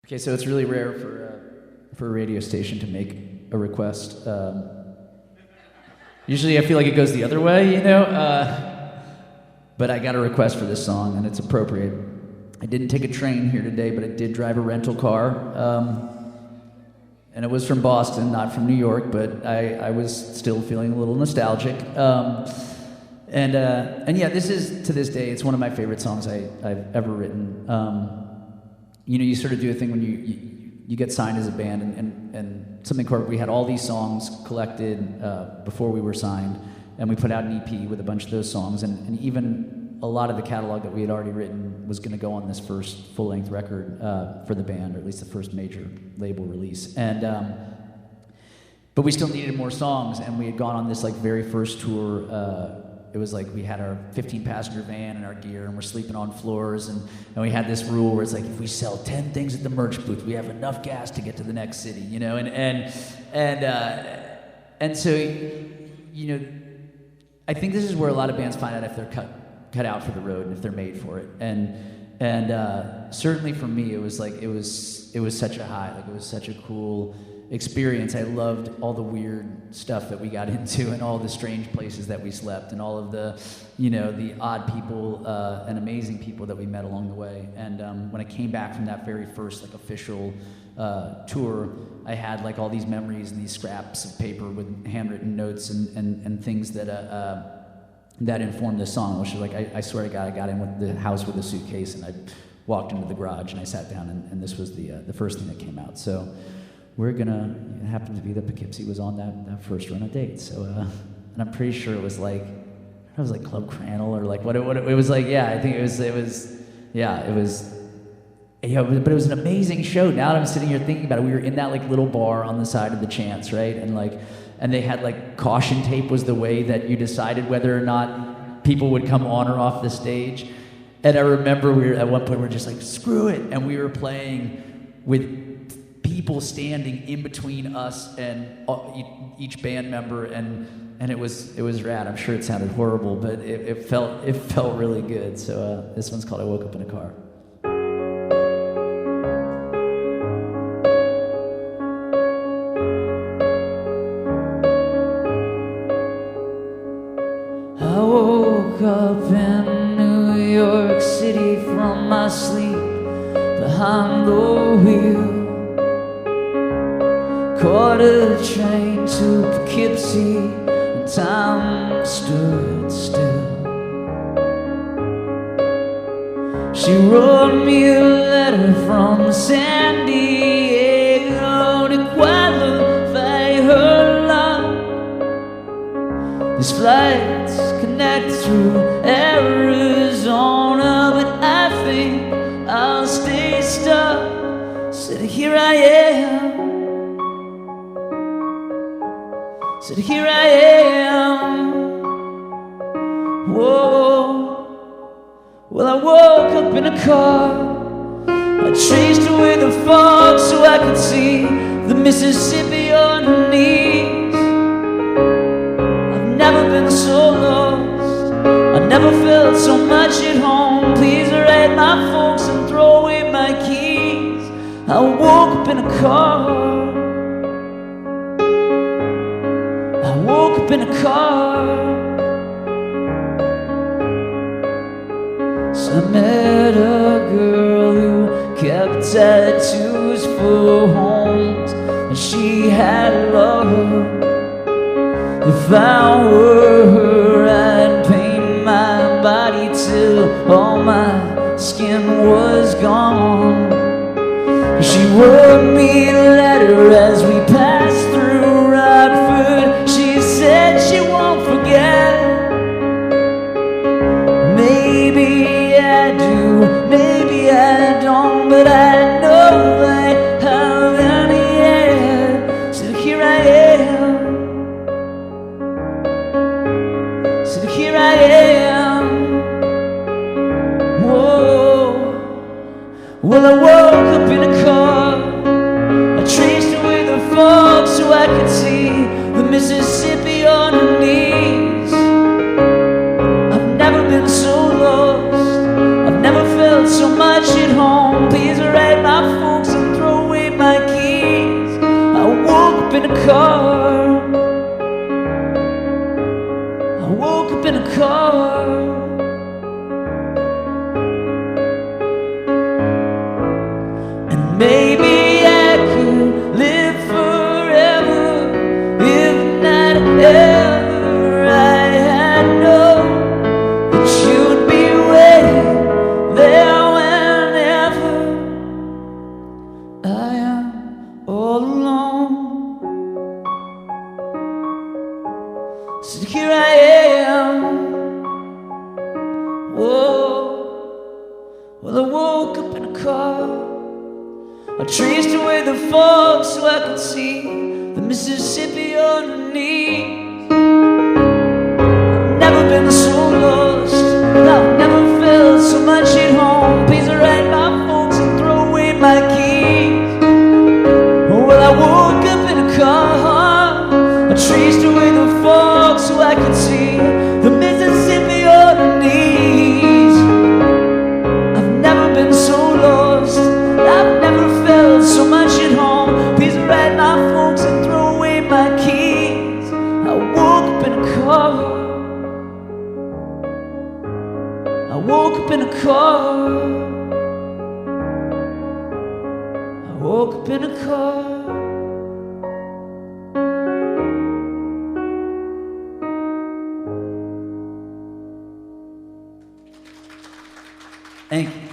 Okay, so it's really rare for a radio station to make a request. Usually I feel like it goes the other way, you know? But I got a request for this song, and it's appropriate. I didn't take a train here today, but I did drive a rental car. And it was from Boston, not from New York, but I was still feeling a little nostalgic. And yeah, this is, to this day, it's one of my favorite songs I've ever written. You know, you sort of do a thing when you get signed as a band, and something called, we had all these songs collected before we were signed, and we put out an EP with a bunch of those songs, and even a lot of the catalog that we had already written was going to go on this first full-length record for the band, or at least the first major label release. And but we still needed more songs, and we had gone on this like very first tour. It was like we had our 15-passenger van and our gear, and we're sleeping on floors, and we had this rule where it's like, if we sell 10 things at the merch booth, we have enough gas to get to the next city, you know, and so, you know, I think this is where a lot of bands find out if they're cut out for the road and if they're made for it, and certainly for me, it was like it was such a high, like it was such a cool experience. I loved all the weird stuff that we got into, and all the strange places that we slept, and all of the, you know, the odd people and amazing people that we met along the way. And when I came back from that very first like official tour, I had like all these memories and these scraps of paper with handwritten notes and things that informed this song, which was like, I swear to God, I got in with the house with a suitcase, and I walked into the garage, and I sat down, and this was the first thing that came out. So we're gonna, it happened to be that Poughkeepsie was on that first run of dates. So, and I'm pretty sure it was like Club Crannel, or like what it was like. Yeah, I think it was, yeah, it was, yeah, but it was an amazing show. Now that I'm sitting here thinking about it, we were in that like little bar on the side of the Chance, right? And they had like caution tape was the way that you decided whether or not people would come on or off the stage. And I remember at one point we were just like, screw it, and we were playing with people standing in between us and each band member, and it was rad. I'm sure it sounded horrible, but it felt really good. So this one's called "I Woke Up in a Car." I woke up in New York City from my sleep behind the wheel. Caught a train to Poughkeepsie, and time stood still. She wrote me a letter from San Diego to qualify her love. These flights connect through Arizona, but I think I'll stay stuck. Said here I am. Said here I am. Whoa. Well, I woke up in a car. I traced away the fog so I could see the Mississippi underneath. I've never been so lost, I never felt so much at home. Please write my folks and throw away my keys. I woke up in a car. I woke up in a car. So I met a girl who kept tattoos for homes, and she had love. If I were her, I'd paint my body till all my skin was gone. She wrote me a letter as we passed through Rockford. She said she won't forget. Maybe I do, maybe I don't, but I know I have any yet. So here I am. So here I am. Whoa. Well, I woke up in a car. I traced away the fog so I could see the Mississippi underneath. I've never been so lost, I've never felt so much at home. Please write my folks and throw I woke up in a car. And maybe I could live forever if not ever I had known that you'd be waiting there whenever I am all alone. So here I am. Whoa. Well, I woke up in a car. I traced away the fog so I could see the Mississippi underneath. I've never been so lost. I've never felt so much at home. Please write my folks and throw away my keys. Well, I woke up in a car. I traced away the fog so I could see the Mississippi underneath. I've never been so lost. I've never felt so much at home. Please write my folks and throw away my keys. I woke up in a car. I woke up in a car. I woke up in a car. Thank you.